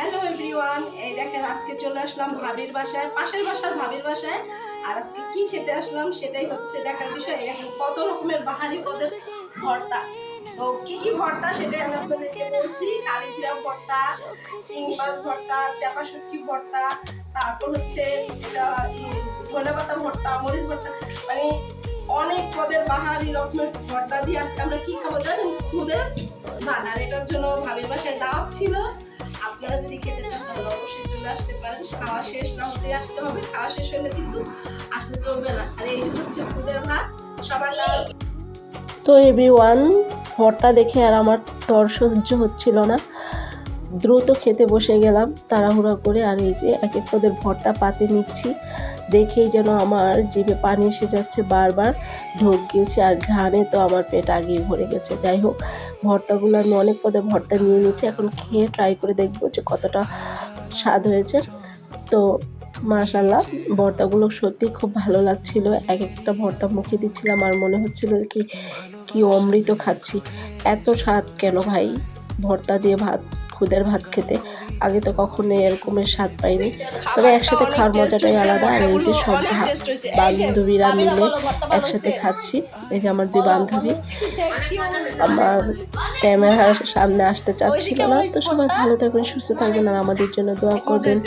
Hello everyone, এই দেখেন আজকে চলে আসলাম ভাবির বাসায়, পাশের বাসার ভাবির বাসায়। আর আজকে কি খেতে আসলাম সেটাই হচ্ছে দেখার বিষয়। এই দেখেন কত রকমের বাহারি পদের ভর্তা। তো কি কি ভর্তা সেটাই আমি আপনাদেরকে বলছি। কালিজিরা ভর্তা, চিংড়ি মাছ ভর্তা, চাপা শুটকি ভর্তা, তারপর হচ্ছে এটা ধনেপাতা ভর্তা, মরিচ ভর্তা, মানে অনেক পদের বাহারি রকমের ভর্তা দিয়ে আজকে আমরা কি খাবো জানেন? খুদের ভাত। আর এটার জন্য ভাবির বাসায় দাওয়াত ছিল। আপনারা যদি খেতে চান তাহলে অবশ্যই চলে আসতে পারেন। খাওয়া শেষ না হতে আসতে হবে, খাওয়া শেষ হলে কিন্তু আসলে চলবে না। আর এই হচ্ছে খুদের ভাত সবার। তো এভরিওয়ান, ভর্তা দেখে আর আমার তর সহ্য হচ্ছিল না, দ্রুত খেতে বসে গেলাম তাড়াহুড়া করে। আর এই যে এক এক পদের ভর্তা পাতে নিচ্ছি, দেখেই যেন আমার জিভে পানি এসে যাচ্ছে, বারবার ঢোক গিয়েছে। আর ঘ্রাণে তো আমার পেট আগেই ভরে গেছে। যাই হোক, ভর্তাগুলো আমি অনেক পদে ভর্তা নিয়ে নিচ্ছি, এখন খেয়ে ট্রাই করে দেখবো যে কতটা স্বাদ হয়েছে। তো মাশাআল্লাহ, ভর্তাগুলো সত্যি খুব ভালো লাগছিল। এক একটা ভর্তা মুখে দিচ্ছিলাম আর মনে হচ্ছিল কি কি অমৃত খাচ্ছি। এত স্বাদ কেন ভাই ভর্তা দিয়ে ভাত, খুদের ভাত খেতে। আগে তো কখনো এরকমের স্বাদ পাইনি, তবে একসাথে খাওয়ার মজাটাই আলাদা। আর এই যে সব বান্ধবীরা মিলে একসাথে খাচ্ছি। এই যে আমার দুই বান্ধবী, আমার ক্যামেরার সামনে আসতে চাচ্ছিল না। তো সবাই ভালো থাকবেন, সুস্থ থাকবেন আর আমাদের জন্য দোয়া করবেন।